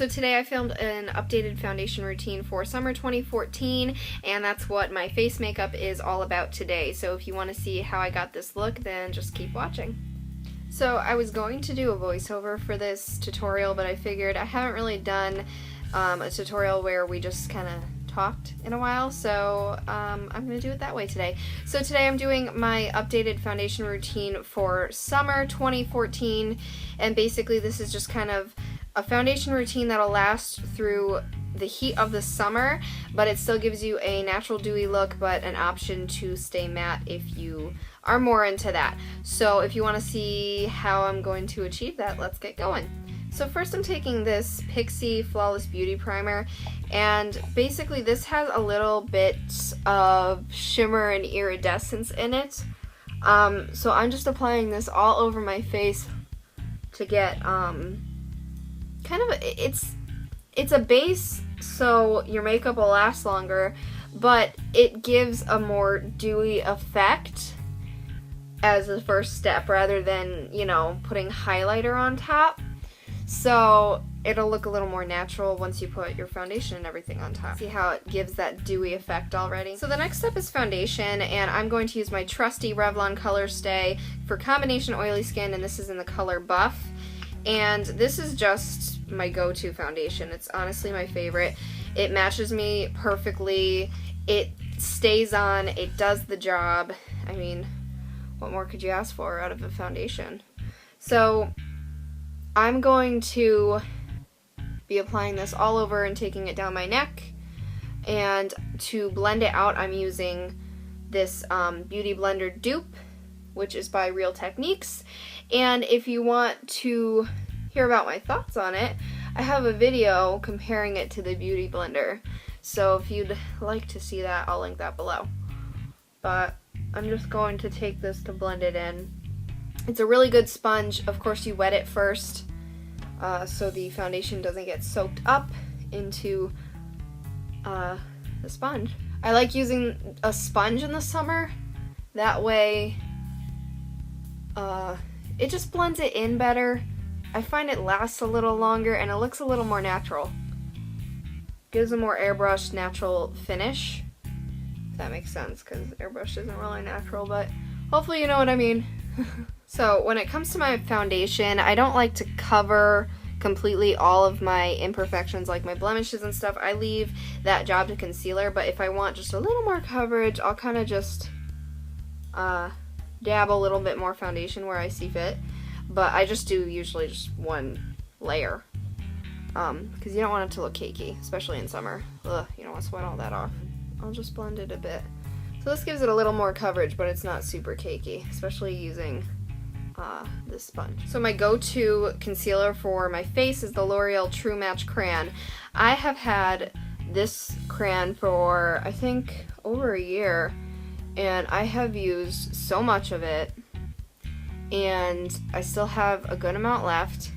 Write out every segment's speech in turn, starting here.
So today I filmed an updated foundation routine for summer 2014, and that's what my face makeup is all about today. So if you want to see how I got this look, then just keep watching. So I was going to do a voiceover for this tutorial, but I figured I haven't really done a tutorial where we just kind of talked in a while, so I'm going to do it that way today. So today I'm doing my updated foundation routine for summer 2014, and basically this is just kind of a foundation routine that'll last through the heat of the summer, but it still gives you a natural dewy look, but an option to stay matte if you are more into that. So if you want to see how I'm going to achieve that, let's get going. So first I'm taking this Pixi Flawless Beauty Primer, and basically this has a little bit of shimmer and iridescence in it. So I'm just applying this all over my face to get kind of, it's a base so your makeup will last longer, but it gives a more dewy effect as the first step rather than, you know, putting highlighter on top. So it'll look a little more natural once you put your foundation and everything on top. See how it gives that dewy effect already? So the next step is foundation, and I'm going to use my trusty Revlon Color Stay for combination oily skin, and this is in the color Buff. And this is just my go-to foundation. It's honestly my favorite. It matches me perfectly. It stays on. It does the job. I mean, what more could you ask for out of a foundation? So I'm going to be applying this all over and taking it down my neck. And to blend it out, I'm using this Beauty Blender dupe, which is by Real Techniques. And if you want to hear about my thoughts on it, I have a video comparing it to the Beauty Blender. So if you'd like to see that, I'll link that below. But I'm just going to take this to blend it in. It's a really good sponge. Of course, you wet it first so the foundation doesn't get soaked up into the sponge. I like using a sponge in the summer. That way it just blends it in better. I find it lasts a little longer and it looks a little more natural. Gives a more airbrushed natural finish. If that makes sense, because airbrush isn't really natural, but hopefully you know what I mean. So when it comes to my foundation, I don't like to cover completely all of my imperfections like my blemishes and stuff. I leave that job to concealer, but if I want just a little more coverage, I'll kind of just dab a little bit more foundation where I see fit, but I just do usually just one layer because you don't want it to look cakey, especially in summer. Ugh, you don't want to sweat all that off. I'll just blend it a bit. So this gives it a little more coverage, but it's not super cakey, especially using this sponge. So my go-to concealer for my face is the L'Oreal True Match Crayon. I have had this crayon for I think over a year, and I have used so much of it, and I still have a good amount left,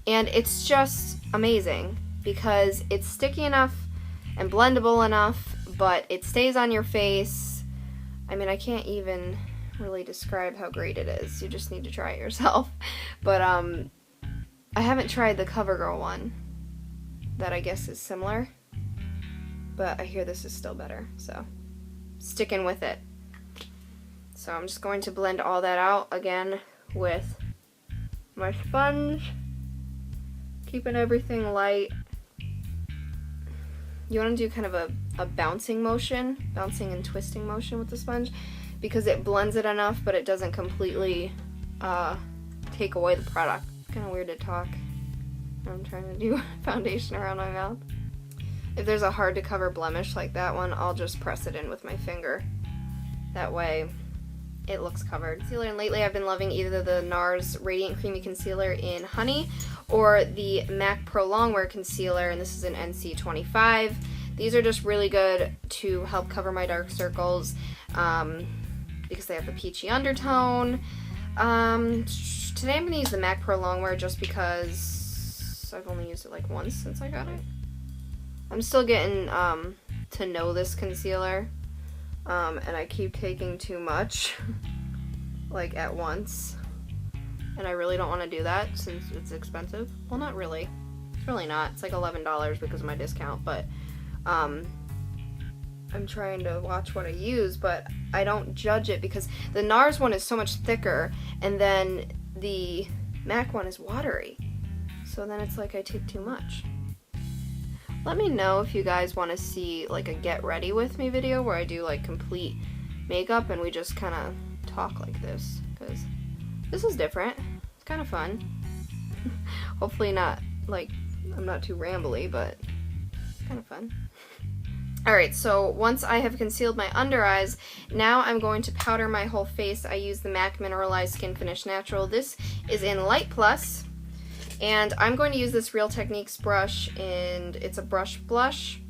and it's just amazing because it's sticky enough and blendable enough, but it stays on your face. I mean, I can't even really describe how great it is. You just need to try it yourself. But I haven't tried the CoverGirl one that I guess is similar, but I hear this is still better, so sticking with it. So I'm just going to blend all that out again with my sponge, keeping everything light. You want to do kind of a bouncing and twisting motion with the sponge, because it blends it enough, but it doesn't completely take away the product. It's kind of weird to talk when I'm trying to do foundation around my mouth. If there's a hard to cover blemish like that one, I'll just press it in with my finger. That way it looks covered. Concealer, and lately I've been loving either the NARS Radiant Creamy Concealer in Honey or the MAC Pro Longwear Concealer, and this is in NC25. These are just really good to help cover my dark circles because they have the peachy undertone. Today I'm going to use the MAC Pro Longwear just because I've only used it like once since I got it. I'm still getting to know this concealer, and I keep taking too much like at once, and I really don't want to do that since it's expensive. Well, not really. really not. It's like $11 because of my discount, but I'm trying to watch what I use, but I don't judge it because the NARS one is so much thicker, and then the MAC one is watery. So then it's like I take too much. Let me know if you guys want to see like a get ready with me video where I do like complete makeup and we just kind of talk like this, because this is different. It's kind of fun. Hopefully not like I'm not too rambly, but it's kind of fun. Alright, so once I have concealed my under eyes, now I'm going to powder my whole face. I use the MAC Mineralized Skin Finish Natural. This is in Light Plus, and I'm going to use this Real Techniques brush, and it's a brush blush.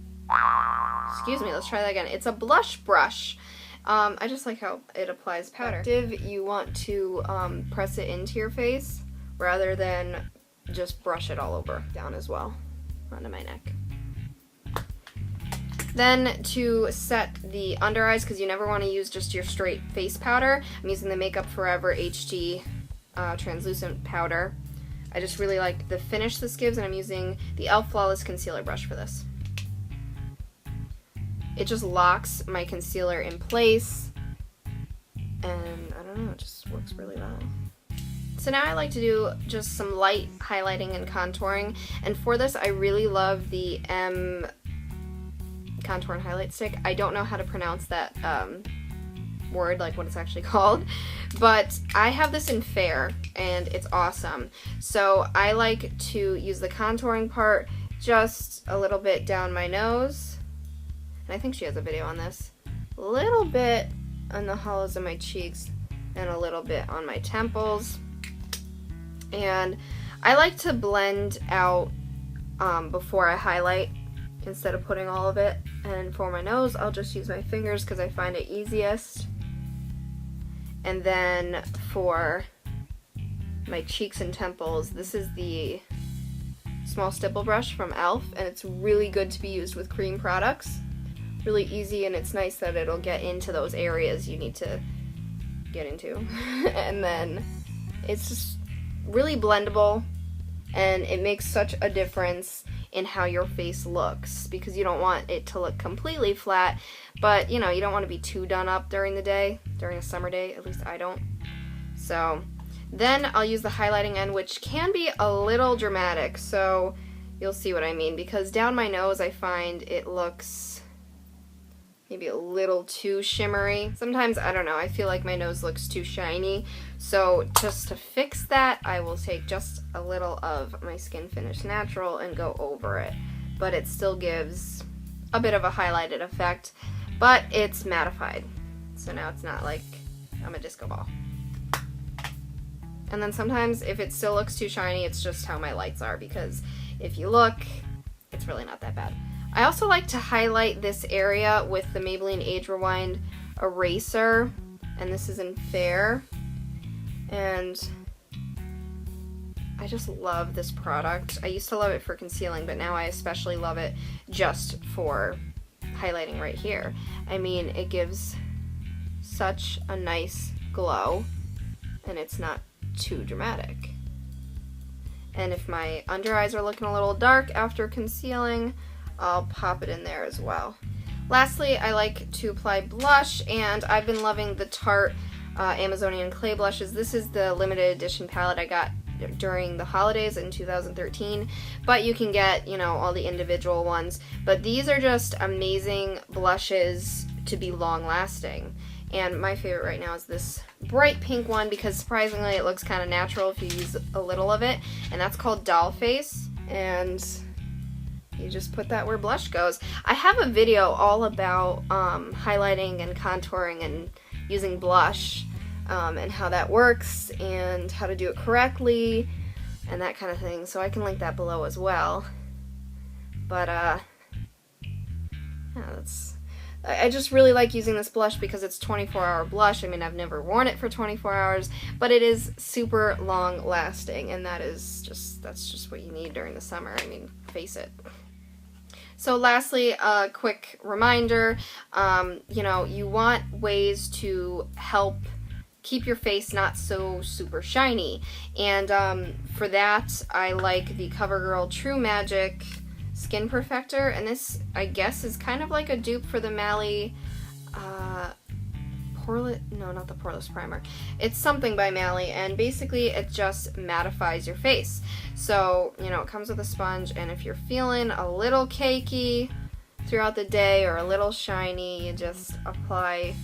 Excuse me, let's try that again. It's a blush brush. I just like how it applies powder. You want to press it into your face rather than just brush it all over, down as well, onto my neck. Then to set the under eyes, because you never want to use just your straight face powder, I'm using the Makeup Forever HD translucent powder. I just really like the finish this gives, and I'm using the e.l.f. Flawless Concealer brush for this. It just locks my concealer in place, and I don't know, it just works really well. So now I like to do just some light highlighting and contouring, and for this I really love the M Contour and Highlight Stick. I don't know how to pronounce that word, like what it's actually called, but I have this in Fair, and it's awesome. So I like to use the contouring part just a little bit down my nose, and I think she has a video on this, a little bit on the hollows of my cheeks, and a little bit on my temples. And I like to blend out before I highlight instead of putting all of it. And for my nose, I'll just use my fingers because I find it easiest. And then for my cheeks and temples, this is the small stipple brush from e.l.f. and it's really good to be used with cream products. Really easy, and it's nice that it'll get into those areas you need to get into. And then it's just really blendable, and it makes such a difference in how your face looks, because you don't want it to look completely flat, but you know, you don't want to be too done up during the day, during a summer day, at least I don't. So then I'll use the highlighting end, which can be a little dramatic, so you'll see what I mean, because down my nose I find it looks maybe a little too shimmery. Sometimes, I don't know, I feel like my nose looks too shiny. So just to fix that, I will take just a little of my Skin Finish Natural and go over it. But it still gives a bit of a highlighted effect, but it's mattified. So now it's not like I'm a disco ball. And then sometimes if it still looks too shiny, it's just how my lights are, because if you look, it's really not that bad. I also like to highlight this area with the Maybelline Age Rewind eraser, and this is in Fair, and I just love this product. I used to love it for concealing, but now I especially love it just for highlighting right here. I mean, it gives such a nice glow, and it's not too dramatic. And if my under eyes are looking a little dark after concealing, I'll pop it in there as well. Lastly, I like to apply blush, and I've been loving the Tarte Amazonian Clay blushes. This is the limited edition palette I got during the holidays in 2013, but you can get, you know, all the individual ones. But these are just amazing blushes to be long lasting. And my favorite right now is this bright pink one, because surprisingly it looks kind of natural if you use a little of it, and that's called Doll Face. And you just put that where blush goes. I have a video all about highlighting and contouring and using blush, and how that works and how to do it correctly and that kind of thing, so I can link that below as well. But yeah, I just really like using this blush because it's 24-hour blush. I mean, I've never worn it for 24 hours, but it is super long lasting, and that's just what you need during the summer. I mean, face it. So lastly, a quick reminder, you know, you want ways to help keep your face not so super shiny. And for that, I like the CoverGirl True Magic Skin Perfector, and this, I guess, is kind of like a dupe for the Mally, not the Poreless Primer. It's something by Mally, and basically it just mattifies your face. So, you know, it comes with a sponge, and if you're feeling a little cakey throughout the day or a little shiny, you just apply,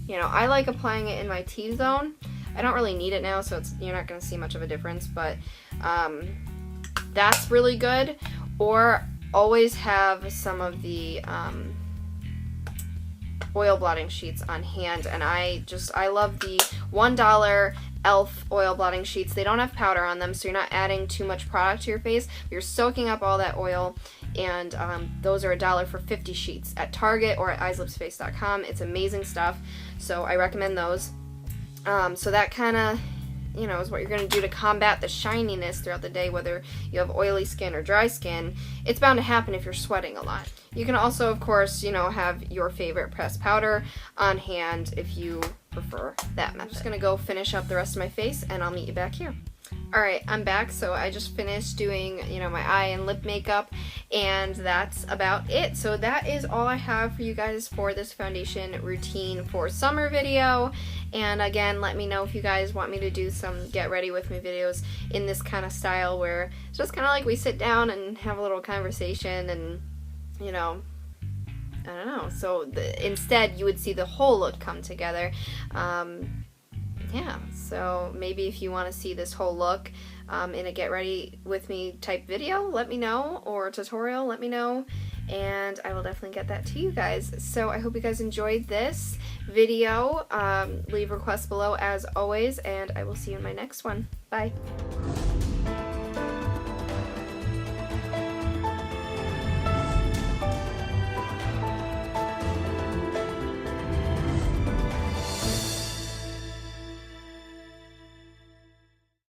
you know, I like applying it in my T-zone. I don't really need it now, so you're not going to see much of a difference, but that's really good. Or always have some of the oil blotting sheets on hand, and I love the $1 e.l.f. oil blotting sheets. They don't have powder on them, so you're not adding too much product to your face. You're soaking up all that oil, and those are $1 for 50 sheets at Target or at eyeslipsface.com. It's amazing stuff, so I recommend those. So that kind of, you know, is what you're going to do to combat the shininess throughout the day, whether you have oily skin or dry skin. It's bound to happen if you're sweating a lot. You can also, of course, you know, have your favorite pressed powder on hand if you prefer that method. I'm just going to go finish up the rest of my face, and I'll meet you back here. Alright, I'm back. So I just finished doing, you know, my eye and lip makeup, and that's about it. So that is all I have for you guys for this foundation routine for summer video. And again, let me know if you guys want me to do some get ready with me videos in this kind of style, where it's just kind of like we sit down and have a little conversation, and, you know, I don't know. So instead, you would see the whole look come together. Yeah, so maybe if you want to see this whole look in a get ready with me type video, let me know, or tutorial, let me know, and I will definitely get that to you guys. So I hope you guys enjoyed this video. Leave requests below as always, and I will see you in my next one. Bye.